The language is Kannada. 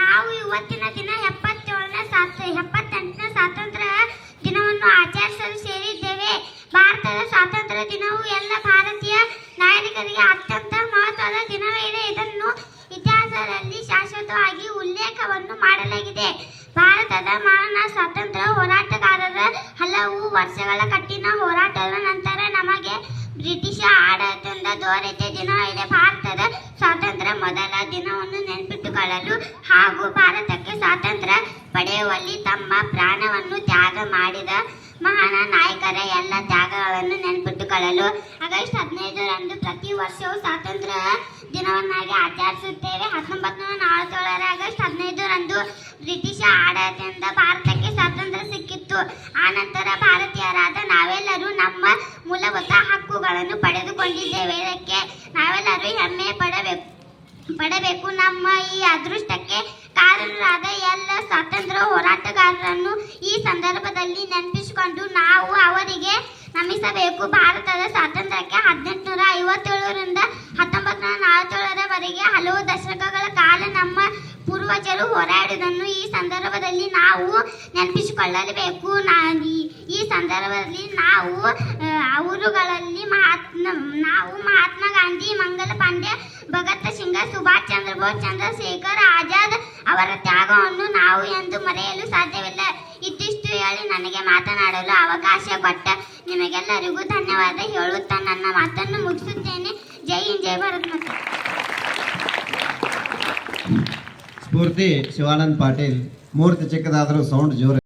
ನಾವು ಇವತ್ತಿನ ದಿನ 78ನೇ ಸ್ವಾತಂತ್ರ್ಯ ದಿನವನ್ನು ಆಚರಿಸಲು ಸೇರಿದ್ದೇವೆ. ಭಾರತದ ಸ್ವಾತಂತ್ರ್ಯ ದಿನವು ಎಲ್ಲ ಭಾರತೀಯ ನಾಗರಿಕರಿಗೆ ಅತ್ಯಂತ ಮಹತ್ವದ ದಿನವಾಗಿದೆ. ಇದನ್ನು ಇತಿಹಾಸದಲ್ಲಿ ಶಾಶ್ವತವಾಗಿ ಉಲ್ಲೇಖವನ್ನು ಮಾಡಲಾಗಿದೆ. ಭಾರತದ ಮಹಾನ್ ಸ್ವಾತಂತ್ರ್ಯ ಹೋರಾಟಗಾರರ ಹಲವು ವರ್ಷಗಳ ಕಠಿಣ ಹೋರಾಟದ ನಂತರ ನಮಗೆ ಬ್ರಿಟಿಷ್ ಆಡಳಿತದಿಂದ ದೊರೆತ ದಿನವಾಗಿದೆ. ಭಾರತದ ಸ್ವಾತಂತ್ರ್ಯ ಮೊದಲ ದಿನವನ್ನು ನೆನಪಿಟ್ಟುಕೊಳ್ಳಲು ಹಾಗೂ ಭಾರತಕ್ಕೆ ಸ್ವಾತಂತ್ರ್ಯ ಪಡೆಯುವಲ್ಲಿ ತಮ್ಮ ಪ್ರಾಣವನ್ನು ತ್ಯಾಗ ಮಾಡಿದ ಮಹಾನ್ ನಾಯಕರ ಎಲ್ಲ ತ್ಯಾಗಗಳನ್ನು ನೆನಪಿಟ್ಟುಕೊಳ್ಳಲು ಆಗಸ್ಟ್ 15ರಂದು ಪ್ರತಿ ವರ್ಷವೂ ಸ್ವಾತಂತ್ರ್ಯ ದಿನವನ್ನಾಗಿ ಆಚರಿಸುತ್ತೇವೆ. 1947 ಆಗಸ್ಟ್ 15ರಂದು ಬ್ರಿಟಿಷ್ ಆಡಳಿತದಿಂದ ಭಾರತಕ್ಕೆ ಸ್ವಾತಂತ್ರ್ಯ ಸಿಕ್ಕಿತ್ತು. ಆನಂತರ ಭಾರತೀಯರಾದ ನಾವೆಲ್ಲರೂ ನಮ್ಮ ಮೂಲಭೂತ ಹಕ್ಕುಗಳನ್ನು ಪಡೆದುಕೊಂಡಿದ್ದೇವೆ. ಇದಕ್ಕೆ ನಾವೆಲ್ಲರೂ ಹೆಮ್ಮೆ ಪಡಬೇಕು. ನಮ್ಮ ಈ ಅದೃಷ್ಟಕ್ಕೆ ಕಾರಣರಾದ ಎಲ್ಲ ಸ್ವಾತಂತ್ರ್ಯ ಹೋರಾಟಗಾರರನ್ನು ಈ ಸಂದರ್ಭದಲ್ಲಿ ನೆನಪಿಸಿಕೊಂಡು ನಾವು ಅವರಿಗೆ ನಮಿಸಬೇಕು. ಭಾರತದ ಸ್ವಾತಂತ್ರ್ಯಕ್ಕೆ 1857ರಿಂದ 1947ರವರೆಗೆ ಹಲವು ದಶಕಗಳ ಕಾಲ ನಮ್ಮ ಪೂರ್ವಜರು ಹೋರಾಡಿದನ್ನು ಈ ಸಂದರ್ಭದಲ್ಲಿ ನಾವು ನೆನಪಿಸಿಕೊಳ್ಳಬೇಕು. ಈ ಸಂದರ್ಭದಲ್ಲಿ ನಾವು ಅವರುಗಳಲ್ಲಿ ಮಹಾತ್ಮ ಗಾಂಧಿ, ಮಂಗಲ ಪಾಂಡೆ, ಭಗತ್ ಸಿಂಗ್, ಸುಭಾಷ್ ಚಂದ್ರ ಬೋಸ್, ಚಂದ್ರಶೇಖರ್ ಆಜಾದ್ ಅವರ ತ್ಯಾಗವನ್ನು ನಾವು ಎಂದು ಮರೆಯಲು ಸಾಧ್ಯವಿಲ್ಲ. ಇದಿಷ್ಟು ಹೇಳಿ ನನಗೆ ಮಾತನಾಡಲು ಅವಕಾಶ ಕೊಟ್ಟ ನಿಮಗೆಲ್ಲರಿಗೂ ಧನ್ಯವಾದ ಹೇಳುತ್ತಾ ನನ್ನ ಮಾತನ್ನು ಮುಗಿಸುತ್ತೇನೆ. ಜೈ ಹಿಂದ್, ಜೈ ಭಾರತ್ ಮಾತಾ. ಸ್ಫೂರ್ತಿ ಶಿವಾನಂದ್ ಪಾಟೀಲ್. ಮೂರ್ತಿ ಚಿಕ್ಕದಾದರೂ ಸೌಂಡ್ ಜೋರ.